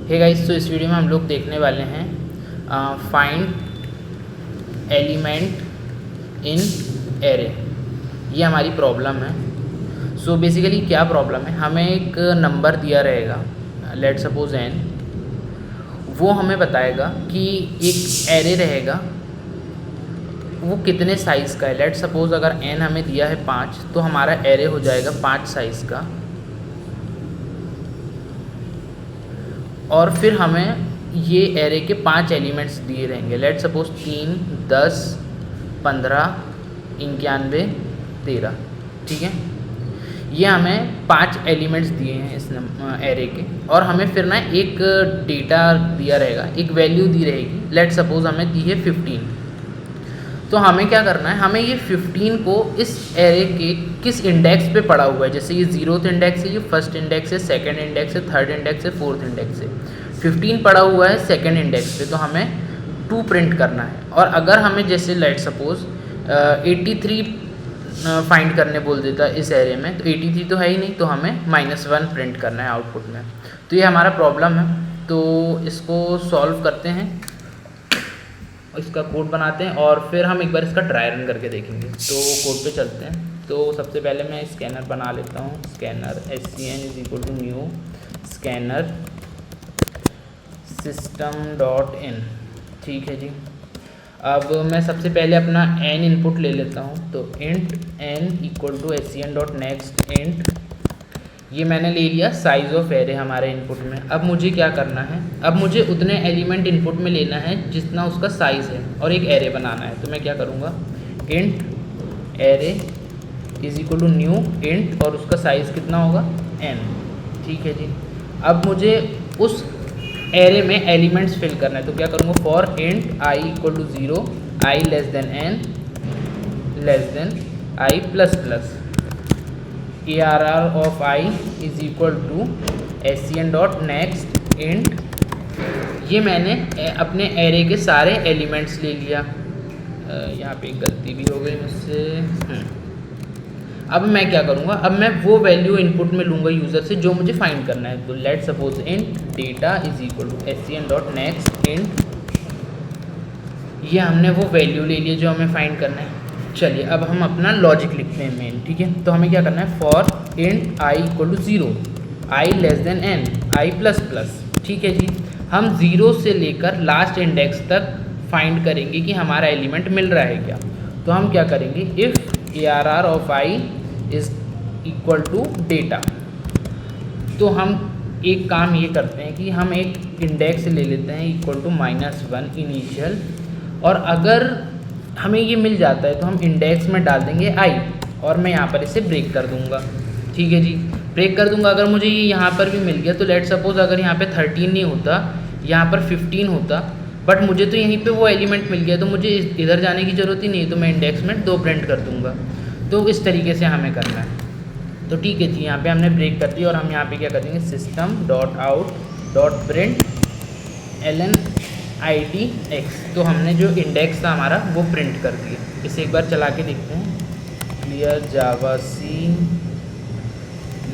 Hey guys, तो इस video में हम लोग देखने वाले हैं फाइंड एलिमेंट इन एरे। ये हमारी प्रॉब्लम है। सो बेसिकली क्या प्रॉब्लम है, हमें एक नंबर दिया रहेगा, लेट सपोज n। वो हमें बताएगा कि एक एरे रहेगा, वो कितने साइज़ का है। लेट सपोज अगर n हमें दिया है 5, तो हमारा एरे हो जाएगा 5 साइज़ का। और फिर हमें ये एरे के 5 एलिमेंट्स दिए रहेंगे। Let suppose 3, 10, 15, 91, 13। ठीक है, ये हमें 5 एलिमेंट्स दिए हैं इस एरे के। और हमें फिर ना एक डेटा दिया रहेगा, एक वैल्यू दी रहेगी। लेट सपोज हमें दी है 15। तो हमें क्या करना है, हमें ये 15 को इस एरे के किस इंडेक्स पे पड़ा हुआ है। जैसे ये 0th इंडेक्स है, ये फर्स्ट इंडेक्स है, सेकंड इंडेक्स है, थर्ड इंडेक्स है, फोर्थ इंडेक्स है। 15 पड़ा हुआ है सेकंड इंडेक्स पे, तो हमें 2 प्रिंट करना है। और अगर हमें जैसे लेट सपोज 83 फाइंड करने बोल देता इस एरे में, तो 83 तो है ही नहीं, तो हमें -1 प्रिंट करना है आउटपुट में। तो ये हमारा प्रॉब्लम है। तो इसको सॉल्व करते हैं, इसका कोड बनाते हैं और फिर हम एक बार इसका ट्राई रन करके देखेंगे। तो कोड पे चलते हैं। तो सबसे पहले मैं स्कैनर बना लेता हूँ। Scanner scn = new scanner system.in। ठीक है जी। अब मैं सबसे पहले अपना n इनपुट ले लेता हूँ। तो int n = scn.next int। ये मैंने ले लिया साइज़ ऑफ एरे हमारे इनपुट में। अब मुझे क्या करना है, अब मुझे उतने एलिमेंट इनपुट में लेना है जितना उसका साइज़ है, और एक एरे बनाना है। तो मैं क्या करूँगा, int एरे = न्यू int, और उसका साइज़ कितना होगा, n। ठीक है जी। अब मुझे उस एरे में एलिमेंट्स फिल करना है। तो क्या करूँगा, for int i = 0, i n i++, ARR of i = scn.next int। ये मैंने अपने एरे के सारे एलिमेंट्स ले लिया। यहाँ पे एक गलती भी हो गई मुझसे। अब मैं क्या करूँगा, अब मैं वो वैल्यू इनपुट में लूँगा यूज़र से जो मुझे फाइंड करना है। तो let suppose int data = scn.next int। ये हमने वो वैल्यू ले लिया जो हमें फाइंड करना है। चलिए अब हम अपना लॉजिक लिखते हैं मेन। ठीक है, तो हमें क्या करना है, for int i = 0, i n i++। ठीक है जी। हम 0 से लेकर लास्ट इंडेक्स तक फाइंड करेंगे कि हमारा एलिमेंट मिल रहा है क्या। तो हम क्या करेंगे, if ARR of i = data। तो हम एक काम ये करते हैं कि हम एक इंडेक्स ले लेते हैं =-1 इनिशियल, और अगर हमें ये मिल जाता है तो हम इंडेक्स में डाल देंगे i, और मैं यहाँ पर इसे ब्रेक कर दूँगा। ठीक है जी, ब्रेक कर दूँगा। अगर मुझे ये यहाँ पर भी मिल गया, तो लेट सपोज अगर यहाँ पे 13 नहीं होता, यहाँ पर 15 होता, बट मुझे तो यहीं पे वो एलिमेंट मिल गया, तो मुझे इधर जाने की ज़रूरत ही नहीं है। तो मैं इंडेक्स में 2 प्रिंट कर दूँगा। तो इस तरीके से हमें करना है। तो ठीक है जी, यहाँ पे हमने ब्रेक कर दिया, और हम यहाँ पे क्या करेंगे, system.out.print ln id x। तो हमने जो इंडेक्स था हमारा वो प्रिंट कर दिया। इसे एक बार चला के देखते हैं। Clear javac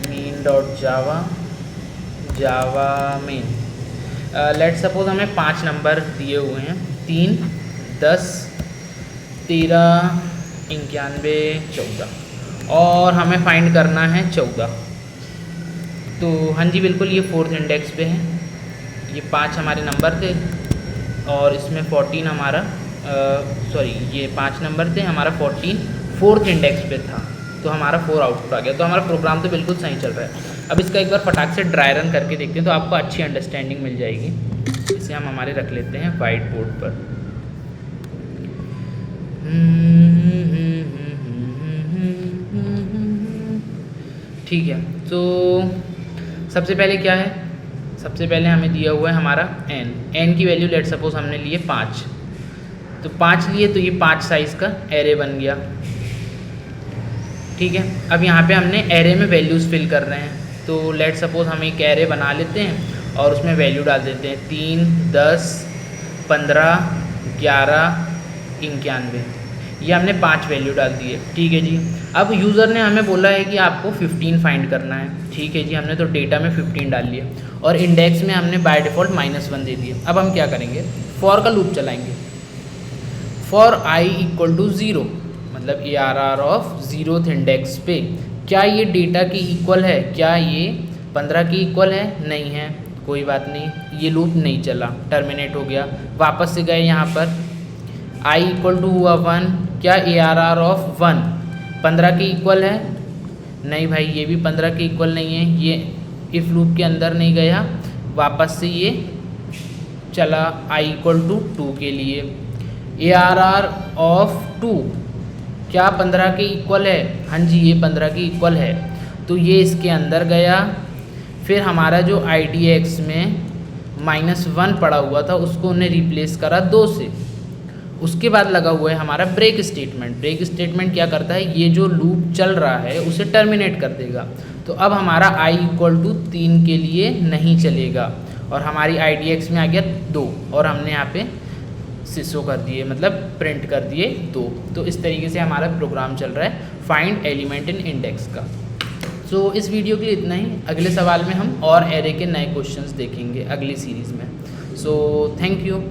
main.java java main। Let suppose हमें 5 नंबर दिए हुए हैं, 3, 10, 13, 91, 14, और हमें फाइंड करना है 14। तो हाँ जी बिल्कुल, ये 4th इंडेक्स पे है। ये 5 हमारे नंबर थे, और इसमें 14 हमारा ये 5 नंबर थे, हमारा 14 4th इंडेक्स पे था। तो हमारा 4 आउटपुट आ गया। तो हमारा प्रोग्राम तो बिल्कुल सही चल रहा है। अब इसका एक बार फटाक से ड्राई रन करके देखते हैं, तो आपको अच्छी अंडरस्टैंडिंग मिल जाएगी। इसे हम हमारे रख लेते हैं वाइट बोर्ड पर। ठीक है, तो सबसे पहले क्या है, सबसे पहले हमें दिया हुआ है हमारा n की वैल्यू लेट सपोज हमने लिए 5। तो 5 लिए, तो ये 5 साइज़ का एरे बन गया। ठीक है, अब यहाँ पे हमने एरे में वैल्यूज़ फिल कर रहे हैं। तो लेट सपोज हम एक एरे बना लेते हैं और उसमें वैल्यू डाल देते हैं 3, 10, 15, 11, 91। ये हमने 5 वैल्यू डाल दी है, ठीक है जी। अब यूज़र ने हमें बोला है कि आपको 15 फाइंड करना है, ठीक है जी। हमने तो डेटा में 15 डाल लिया और इंडेक्स में हमने बाय डिफ़ॉल्ट -1 दे दिया। अब हम क्या करेंगे, फॉर का लूप चलाएंगे। फॉर आई इक्वल टू 0, मतलब ARR ऑफ 0th इंडेक्स पे क्या ये डेटा की इक्वल है, क्या ये 15 की इक्वल है, नहीं है, कोई बात नहीं, ये लूप नहीं चला, टर्मिनेट हो गया। वापस से गए यहाँ पर, i इक्वल टू हुआ 1, क्या ARR ऑफ 1 15 की इक्वल है, नहीं भाई ये भी 15 की इक्वल नहीं है, ये इफ़ लूप के अंदर नहीं गया, वापस से ये चला i इक्वल टू 2 के लिए। ARR ऑफ 2 क्या 15 के इक्वल है, हाँ जी ये 15 की इक्वल है, तो ये इसके अंदर गया। फिर हमारा जो IDX में -1 पड़ा हुआ था उसको उन्हें रिप्लेस करा 2 से। उसके बाद लगा हुआ है हमारा ब्रेक स्टेटमेंट। ब्रेक स्टेटमेंट क्या करता है, ये जो लूप चल रहा है उसे टर्मिनेट कर देगा। तो अब हमारा i इक्वल टू 3 के लिए नहीं चलेगा और हमारी IDX में आ गया 2 और हमने यहाँ पे सिसो कर दिए, मतलब प्रिंट कर दिए 2। तो इस तरीके से हमारा प्रोग्राम चल रहा है फाइंड एलिमेंट इन इंडेक्स का। सो इस वीडियो के लिए इतना ही। अगले सवाल में हम और एरे के नए क्वेश्चंस देखेंगे अगली सीरीज़ में। So thank you.